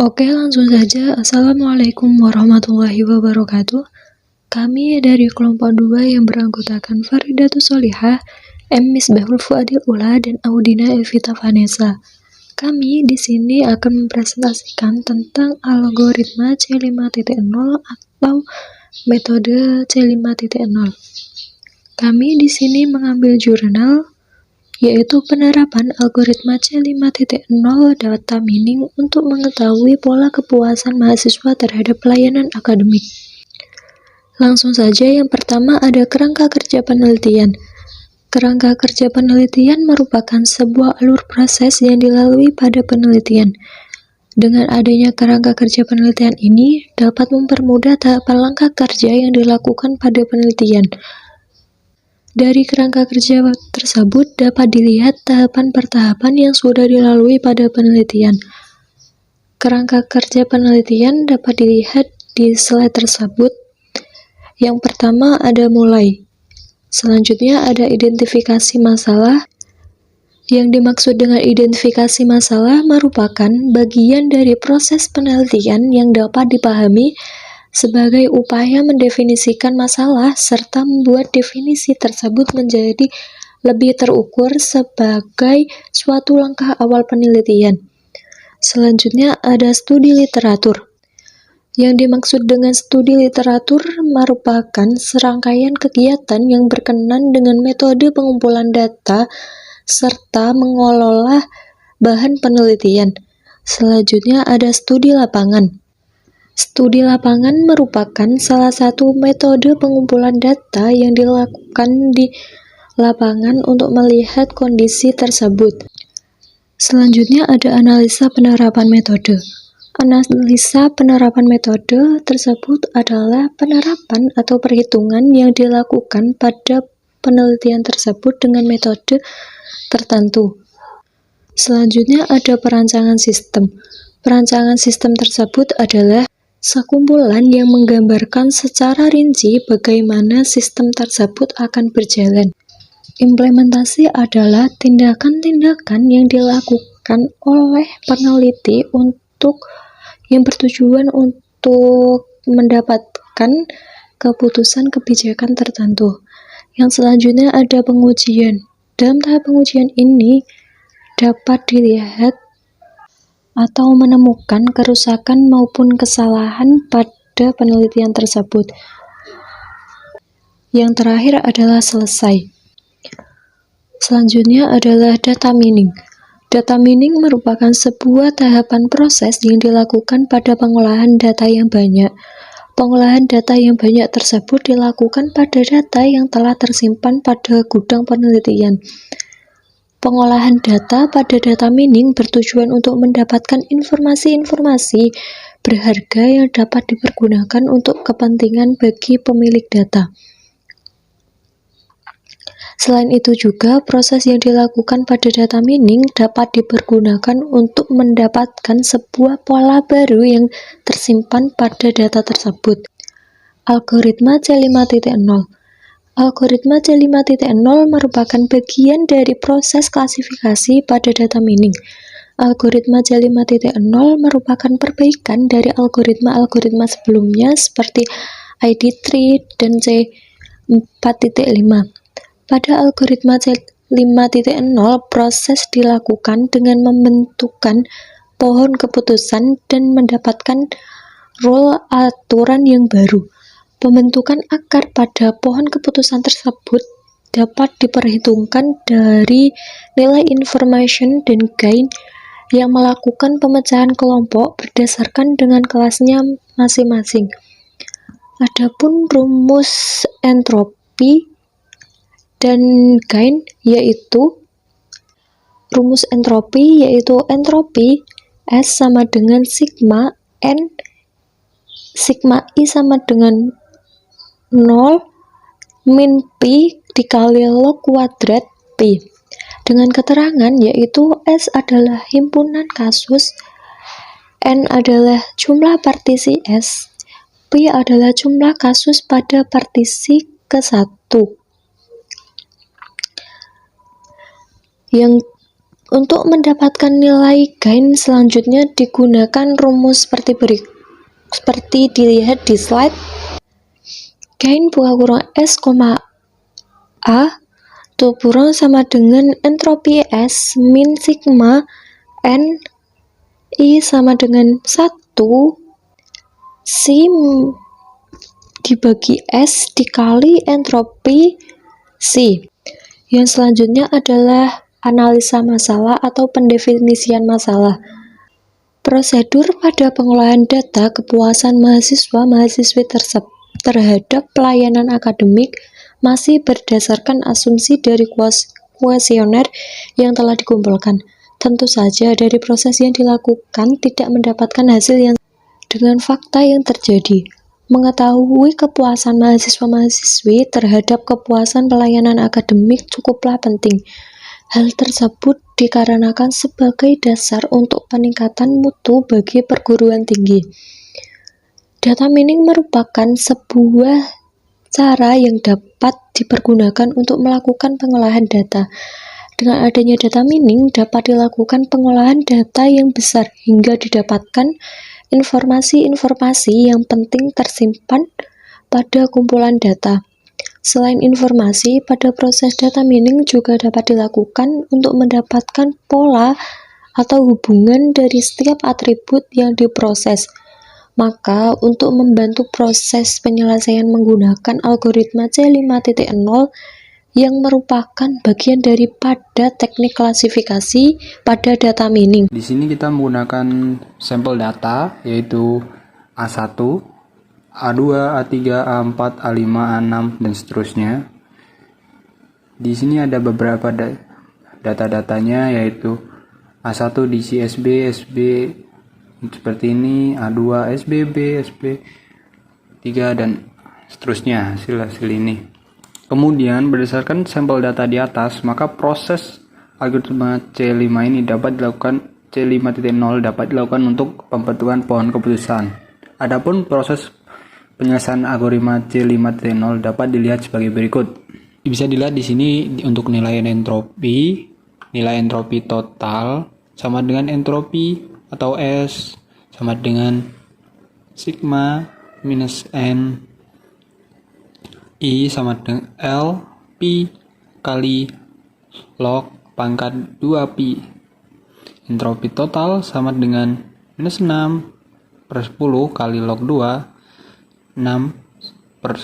Oke, langsung saja. Assalamualaikum warahmatullahi wabarakatuh. Kami dari kelompok 2 yang beranggotakan Faridatus Solihah, M. Misbahul Fuadil Ula, dan Audina Evita Vanessa. Kami di sini akan mempresentasikan tentang algoritma C5.0 atau metode C5.0. Kami di sini mengambil jurnal yaitu penerapan algoritma C5.0 data mining untuk mengetahui pola kepuasan mahasiswa terhadap pelayanan akademik. Langsung saja, yang pertama ada kerangka kerja penelitian. Kerangka kerja penelitian merupakan sebuah alur proses yang dilalui pada penelitian. Dengan adanya kerangka kerja penelitian ini dapat mempermudah tahapan langkah kerja yang dilakukan pada penelitian. Dari kerangka kerja tersebut dapat dilihat tahapan per tahapan yang sudah dilalui pada penelitian. Kerangka kerja penelitian dapat dilihat di slide tersebut. Yang pertama ada mulai. Selanjutnya ada identifikasi masalah. Yang dimaksud dengan identifikasi masalah merupakan bagian dari proses penelitian yang dapat dipahami sebagai upaya mendefinisikan masalah serta membuat definisi tersebut menjadi lebih terukur sebagai suatu langkah awal penelitian. Selanjutnya ada studi literatur. Yang dimaksud dengan studi literatur merupakan serangkaian kegiatan yang berkenan dengan metode pengumpulan data serta mengelola bahan penelitian. Selanjutnya ada studi lapangan. Studi lapangan merupakan salah satu metode pengumpulan data yang dilakukan di lapangan untuk melihat kondisi tersebut. Selanjutnya ada analisa penerapan metode. Analisa penerapan metode tersebut adalah penerapan atau perhitungan yang dilakukan pada penelitian tersebut dengan metode tertentu. Selanjutnya ada perancangan sistem. Perancangan sistem tersebut adalah sekumpulan yang menggambarkan secara rinci bagaimana sistem tersebut akan berjalan. Implementasi adalah tindakan-tindakan yang dilakukan oleh peneliti yang bertujuan untuk mendapatkan keputusan kebijakan tertentu. Yang selanjutnya ada pengujian. Dalam tahap pengujian ini dapat dilihat atau menemukan kerusakan maupun kesalahan pada penelitian tersebut. Yang terakhir adalah selesai. Selanjutnya adalah data mining. Data mining merupakan sebuah tahapan proses yang dilakukan pada pengolahan data yang banyak. Pengolahan data yang banyak tersebut dilakukan pada data yang telah tersimpan pada gudang penelitian. Pengolahan data pada data mining bertujuan untuk mendapatkan informasi-informasi berharga yang dapat dipergunakan untuk kepentingan bagi pemilik data. Selain itu juga, proses yang dilakukan pada data mining dapat dipergunakan untuk mendapatkan sebuah pola baru yang tersimpan pada data tersebut. Algoritma C5.0. Algoritma C5.0 merupakan bagian dari proses klasifikasi pada data mining. Algoritma C5.0 merupakan perbaikan dari algoritma-algoritma sebelumnya seperti ID3 dan C4.5. Pada algoritma C5.0, proses dilakukan dengan membentukkan pohon keputusan dan mendapatkan rule aturan yang baru. Pembentukan akar pada pohon keputusan tersebut dapat diperhitungkan dari nilai information dan gain yang melakukan pemecahan kelompok berdasarkan dengan kelasnya masing-masing. Adapun rumus entropi dan gain yaitu entropi S sama dengan sigma N, sigma I sama dengan 0 min pi dikali log kuadrat pi, dengan keterangan yaitu S adalah himpunan kasus, N adalah jumlah partisi S, pi adalah jumlah kasus pada partisi ke-1. Yang Untuk mendapatkan nilai gain selanjutnya digunakan rumus seperti dilihat di slide. Gain buka kurung S, A tutup kurung sama dengan entropi S min sigma N I sama dengan 1 C dibagi S dikali entropi C. Yang selanjutnya adalah analisa masalah atau pendefinisian masalah. Prosedur pada pengolahan data kepuasan mahasiswa-mahasiswi terhadap pelayanan akademik masih berdasarkan asumsi dari kuesioner yang telah dikumpulkan. Tentu saja dari proses yang dilakukan tidak mendapatkan hasil yang dengan fakta yang terjadi. Mengetahui kepuasan mahasiswa-mahasiswi terhadap kepuasan pelayanan akademik cukuplah penting. Hal tersebut dikarenakan sebagai dasar untuk peningkatan mutu bagi perguruan tinggi. Data mining merupakan sebuah cara yang dapat dipergunakan untuk melakukan pengolahan data. Dengan adanya data mining dapat dilakukan pengolahan data yang besar hingga didapatkan informasi-informasi yang penting tersimpan pada kumpulan data. Selain informasi, pada proses data mining juga dapat dilakukan untuk mendapatkan pola atau hubungan dari setiap atribut yang diproses. Maka, untuk membantu proses penyelesaian menggunakan algoritma C5.0 yang merupakan bagian daripada teknik klasifikasi pada data mining. Di sini kita menggunakan sampel data yaitu A1, A2, A3, A4, A5, A6 dan seterusnya. Di sini ada beberapa data-datanya yaitu A1 diisi SB seperti ini, A2 SBB, SB3 dan seterusnya hasil-hasil ini. Kemudian berdasarkan sampel data di atas, maka proses algoritma C5 ini dapat dilakukan C5.0 dapat dilakukan untuk pembentukan pohon keputusan. Adapun proses penyelesaian algoritma C5.0 dapat dilihat sebagai berikut. Bisa dilihat di sini untuk nilai entropi total sama dengan entropi atau S sama dengan sigma minus N I sama dengan L Pi kali log pangkat 2pi. Entropi total sama dengan minus 6 per 10 kali log 2, 6 per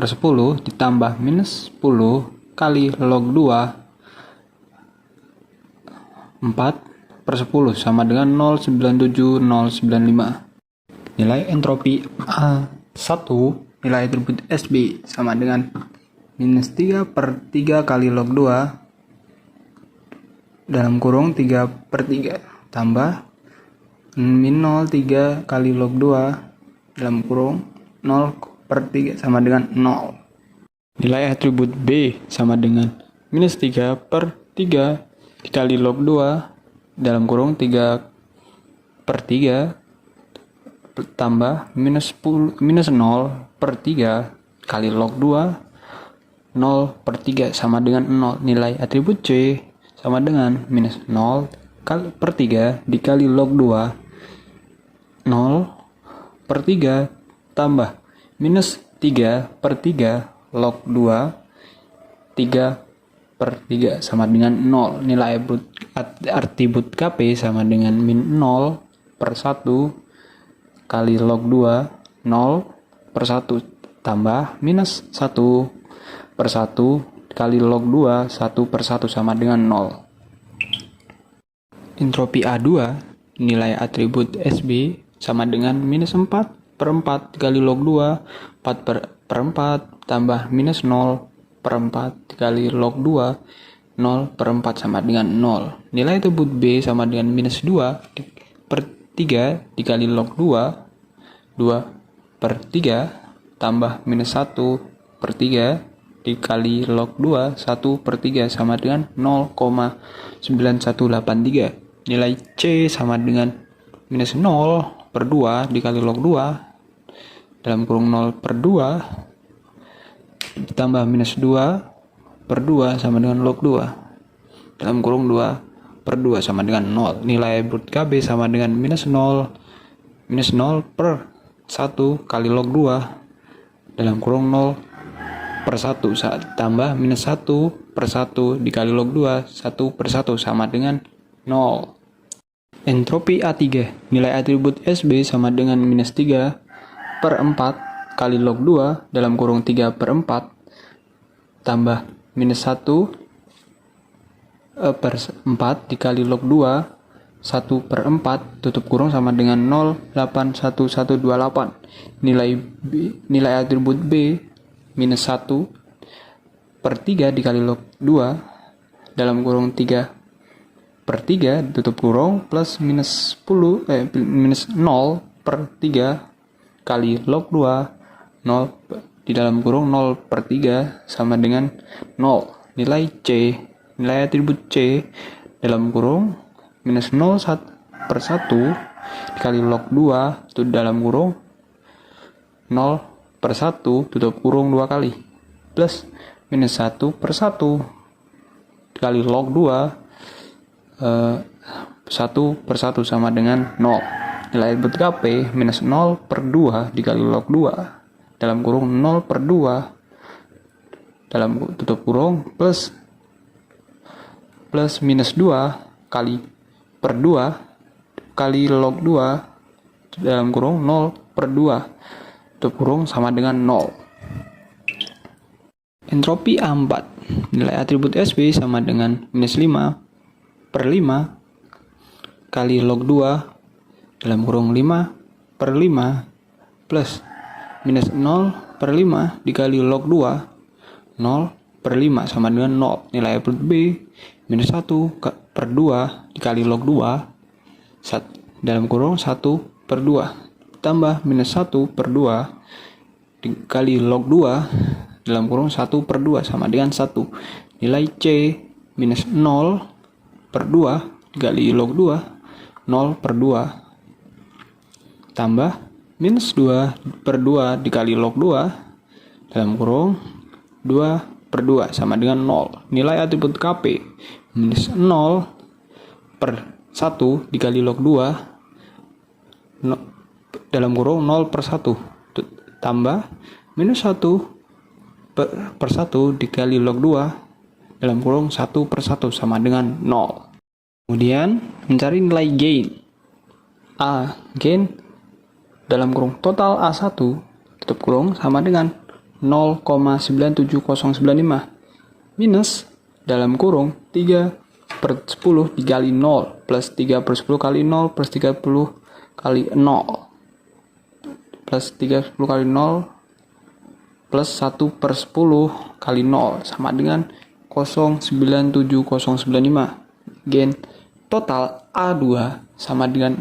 10 ditambah minus 10 kali log 2, 4 per 10 sama dengan 0,97095. Nilai entropi A1 nilai atribut SB sama dengan minus 3 per 3 kali log 2 dalam kurung 3 per 3 tambah min 0,3 kali log 2 dalam kurung 0 per 3 sama dengan 0. Nilai atribut B sama dengan minus 3 per 3 dikali log 2 dalam kurung 3 per 3 tambah minus 0 per 3 kali log 2 0 per 3 sama dengan 0. Nilai atribut C sama dengan minus 0 per 3 dikali log 2 0 per 3 tambah minus 3 per 3 log 2 3 per 3 sama dengan 0. Nilai atribut KP sama dengan min 0 per 1 kali log 2 0 per 1 tambah minus 1 per 1 kali log 2 1 per 1 sama dengan 0. Entropi A2 nilai atribut SB sama dengan minus 4 per 4 kali log 2 4 per 4 tambah minus 0 per 4 dikali log 2 0 per 4 sama dengan 0. Nilai atribut B sama dengan minus 2 per 3 dikali log 2 2 per 3 tambah minus 1 per 3 dikali log 2 1 per 3 sama dengan 0,9183. Nilai C sama dengan minus 0 per 2 dikali log 2 dalam kurung 0 per 2 ditambah minus 2 per 2 sama dengan log 2 dalam kurung 2 per 2 sama dengan 0. Nilai brut KB sama dengan minus 0 per 1 kali log 2 dalam kurung 0 per 1 tambah minus 1 per 1 dikali log 2 1 per 1 sama dengan 0. Entropi A3, nilai atribut SB sama dengan minus 3 per 4 kali log 2 dalam kurung 3 per 4 tambah minus 1 per 4 dikali log 2 1 per 4 tutup kurung sama dengan 0,81128. Nilai atribut B minus 1 per 3 dikali log 2 dalam kurung 3 per 3 tutup kurung plus minus 0 per 3 kali log 2 0 di dalam kurung 0 per 3 sama dengan 0. Nilai atribut C dalam kurung minus 0 per 1 dikali log 2 itu dalam kurung 0 per 1 tutup kurung 2 kali plus minus 1 per 1 dikali log 2 1 per 1 sama dengan 0. Nilai atribut KP minus 0 per 2 dikali log 2 dalam kurung 0 per 2 dalam tutup kurung plus minus 2 kali per 2 kali log 2 dalam kurung 0 per 2 tutup kurung sama dengan 0. Entropi A4, nilai atribut SB sama dengan minus 5 per 5 kali log 2 dalam kurung 5 per 5 plus minus 0 per 5 dikali log 2 0 per 5 sama dengan 0. Nilai atribut B minus 1 per 2 dikali log 2 dalam kurung 1 per 2 tambah minus 1 per 2 dikali log 2 dalam kurung 1 per 2 sama dengan 1. Nilai C minus 0 per 2 dikali log 2 0 per 2 tambah minus 2 per 2 dikali log 2 dalam kurung 2 per 2 sama dengan 0. Nilai atribut KP minus 0 per 1 dikali log 2 dalam kurung 0 per 1 tambah minus 1 per 1 dikali log 2 dalam kurung 1 per 1 sama dengan 0. Kemudian mencari nilai gain. Gain dalam kurung total A1 tutup kurung sama dengan 0,97095 minus dalam kurung 3 per 10 dikali 0 plus 3 per 10 kali 0 plus 30 kali 0 plus 30 kali 0 plus 1 per 10 kali 0 sama dengan 0,97095. Gain total A2 sama dengan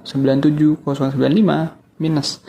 0,97095 minus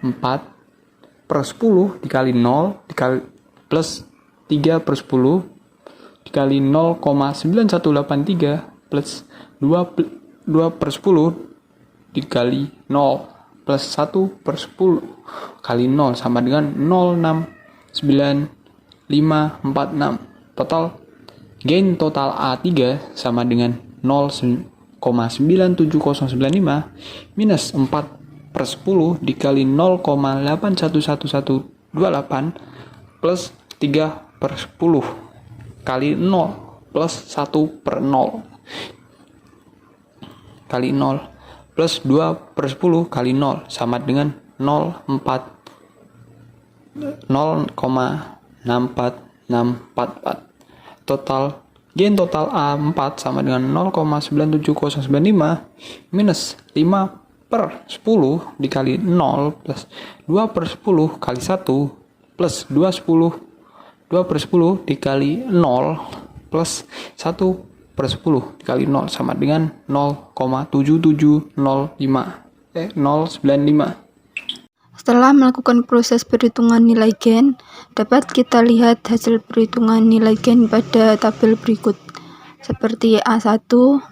4 per 10 dikali 0 dikali plus 3 per 10 dikali 0,9183 plus 2 per 10 dikali 0 plus 1 per 10 kali 0 sama dengan 0,99546. Gain total A3 sama dengan 0,97095 minus 4 per 10 dikali 0,81128 plus 3 per 10 kali 0 plus 1 per 0 kali 0 plus 2 per 10 kali 0 sama dengan 0,94644. Gain total A4 sama dengan 0,97095 minus 5 per 10 dikali 0 plus 2 per 10 kali 1 plus 2 per 10 dikali 0 plus 1 per 10 dikali 0 sama dengan 0,7705 095. Setelah melakukan proses perhitungan nilai gain, dapat kita lihat hasil perhitungan nilai gain pada tabel berikut. Seperti A1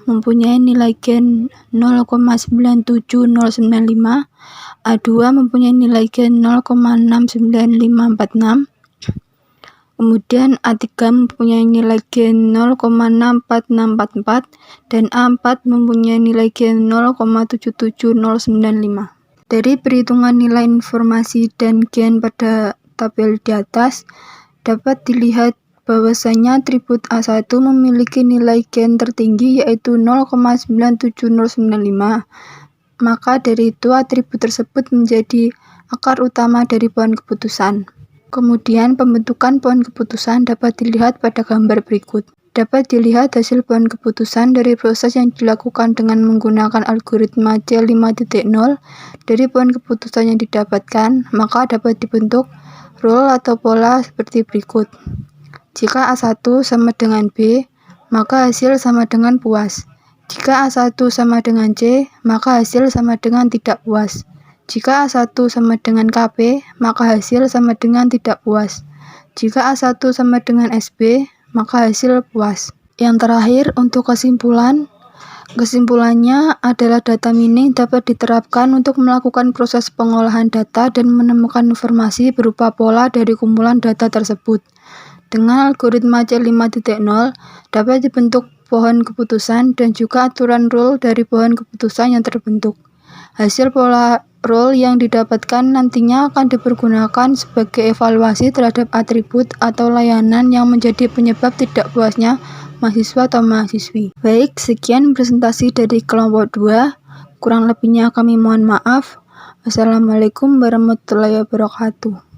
mempunyai nilai gain 0,97095, A2 mempunyai nilai gain 0,69546, Kemudian A3 mempunyai nilai Gen 0,64644 dan A4 mempunyai nilai Gen 0,77095. Dari perhitungan nilai informasi dan gen pada tabel di atas, dapat dilihat bahwasanya atribut A1 memiliki nilai gen tertinggi yaitu 0,97095. Maka dari itu atribut tersebut menjadi akar utama dari pohon keputusan. Kemudian pembentukan pohon keputusan dapat dilihat pada gambar berikut. Dapat dilihat hasil pohon keputusan dari proses yang dilakukan dengan menggunakan algoritma C5.0. Dari pohon keputusan yang didapatkan, maka dapat dibentuk rule atau pola seperti berikut. Jika A1 sama dengan B, maka hasil sama dengan puas. Jika A1 sama dengan C, maka hasil sama dengan tidak puas. Jika A1 sama dengan KB, maka hasil sama dengan tidak puas. Jika A1 sama dengan SB, maka hasil puas. Yang terakhir, untuk kesimpulannya adalah data mining dapat diterapkan untuk melakukan proses pengolahan data dan menemukan informasi berupa pola dari kumpulan data tersebut. Dengan algoritma C5.0 dapat dibentuk pohon keputusan dan juga aturan rule dari pohon keputusan yang terbentuk. Hasil pola rule yang didapatkan nantinya akan dipergunakan sebagai evaluasi terhadap atribut atau layanan yang menjadi penyebab tidak puasnya mahasiswa atau mahasiswi. Baik, sekian presentasi dari kelompok 2. Kurang lebihnya kami mohon maaf. Wassalamualaikum warahmatullahi wabarakatuh.